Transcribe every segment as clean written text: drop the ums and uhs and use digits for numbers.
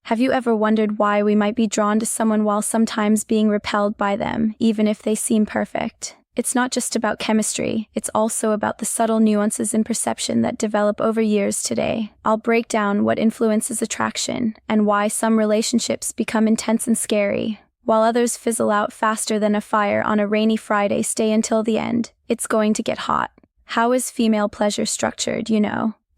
Have you ever wondered why we might be drawn to someone while sometimes being repelled by them, even if they seem perfect? It's not just about chemistry, it's also about the subtle nuances in perception that develop over years today. I'll break down what influences attraction and why some relationships become intense and scary, while others fizzle out faster than a fire on a rainy Friday. Stay until the end. It's going to get hot. How is female pleasure structured,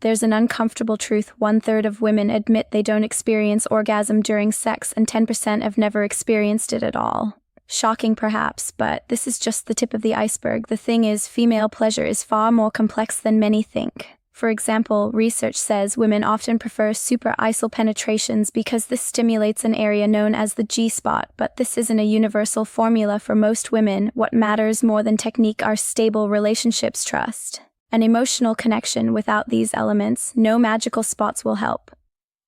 There's an uncomfortable truth. 1/3 of women admit they don't experience orgasm during sex, and 10% have never experienced it at all. Shocking perhaps, but this is just the tip of the iceberg. The thing is, female pleasure is far more complex than many think. For example, research says women often prefer supra-aisal penetrations because this stimulates an area known as the G-spot, but this isn't a universal formula for most women. What matters more than technique are stable relationships, trust, an emotional connection. Without these elements, no magical spots will help.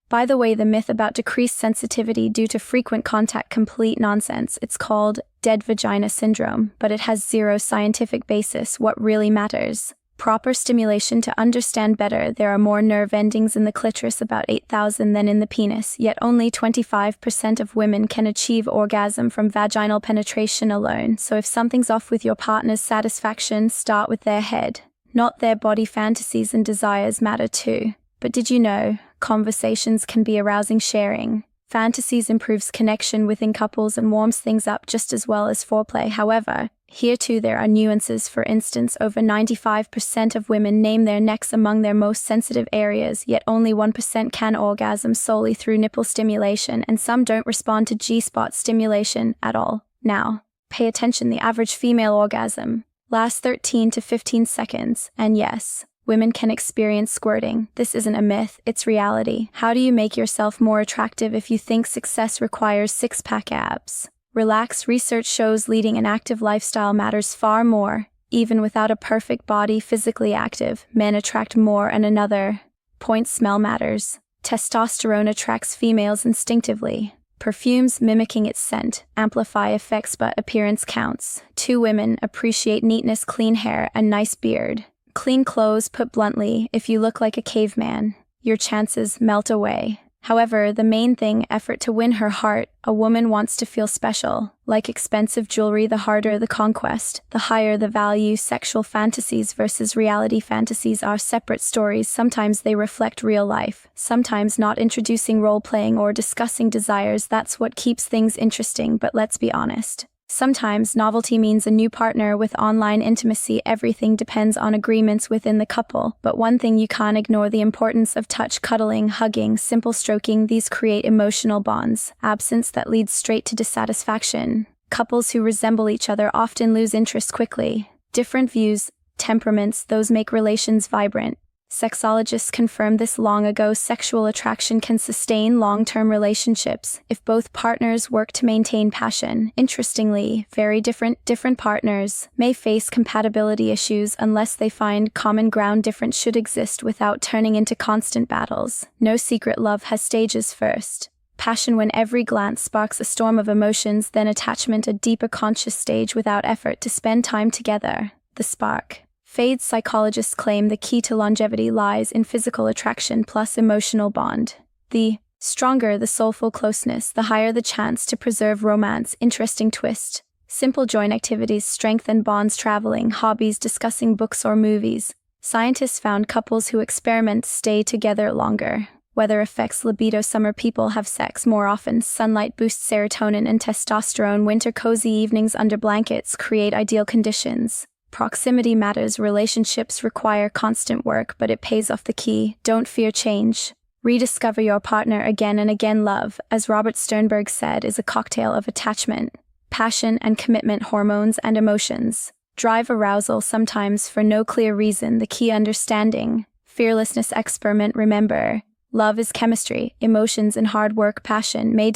By the way, the myth about decreased sensitivity due to frequent contact, complete nonsense. It's called dead vagina syndrome, but it has zero scientific basis. What really matters? Proper stimulation. To understand better, there are more nerve endings in the clitoris, about 8,000, than in the penis, yet only 25% of women can achieve orgasm from vaginal penetration alone. So if something's off with your partner's satisfaction, start with their head. Not their body. Fantasies and desires matter too. But did you know, conversations can be arousing? Sharing fantasies improves connection within couples and warms things up just as well as foreplay. However, here too there are nuances. For instance, over 95% of women name their necks among their most sensitive areas, yet only 1% can orgasm solely through nipple stimulation, and some don't respond to G-spot stimulation at all. Now, pay attention. The average female orgasm lasts 13 to 15 seconds, and yes, women can experience squirting. This isn't a myth, it's reality. How do you make yourself more attractive if you think success requires six-pack abs? Relax. Research shows leading an active lifestyle matters far more. Even without a perfect body, physically active men attract more. And another point, smell matters. Testosterone attracts females instinctively. Perfumes, mimicking its scent, amplify effects, but appearance counts. 2 women appreciate neatness, clean hair, and nice beard. Clean clothes. Put bluntly, if you look like a caveman, your chances melt away. However, the main thing, effort to win her heart. A woman wants to feel special. Like expensive jewelry, the harder the conquest, the higher the value. Sexual fantasies versus reality. Fantasies are separate stories. Sometimes they reflect real life, sometimes not. Introducing role-playing or discussing desires, that's what keeps things interesting. But let's be honest, sometimes novelty means a new partner. With online intimacy, everything depends on agreements within the couple. But one thing you can't ignore: the importance of touch, cuddling, hugging, simple stroking. These create emotional bonds. Absence that leads straight to dissatisfaction. Couples who resemble each other often lose interest quickly. Different views, temperaments, those make relations vibrant. Sexologists confirmed this long ago. Sexual attraction can sustain long-term relationships if both partners work to maintain passion. Interestingly, very different partners may face compatibility issues unless they find common ground. Difference should exist without turning into constant battles. No secret, love has stages. First, passion, when every glance sparks a storm of emotions. Then attachment, a deeper conscious stage without effort to spend time together. The spark fades. Psychologists claim the key to longevity lies in physical attraction plus emotional bond. The stronger the soulful closeness, the higher the chance to preserve romance. Interesting twist. Simple joint activities strengthen bonds. Traveling, hobbies, discussing books or movies. Scientists found couples who experiment stay together longer. Weather affects libido. Summer people have sex more often. Sunlight boosts serotonin and testosterone. Winter, cozy evenings under blankets create ideal conditions. Proximity matters. Relationships require constant work, but it pays off. The key: don't fear change. Rediscover your partner again and again. Love, as Robert Sternberg said, is a cocktail of attachment, passion, and commitment. Hormones and emotions drive arousal, sometimes for no clear reason. The key: understanding. Fearlessness. Experiment. Remember, love is chemistry, emotions, and hard work. Passion may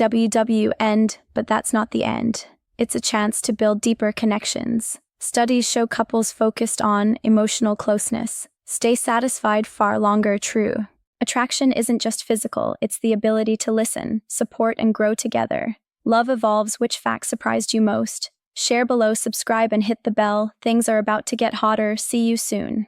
end, but that's not the end. It's a chance to build deeper connections. Studies show couples focused on emotional closeness stay satisfied far longer. True attraction isn't just physical, it's the ability to listen, support, and grow together. Love evolves. Which fact surprised you most? Share below, subscribe, and hit the bell. Things are about to get hotter. See you soon.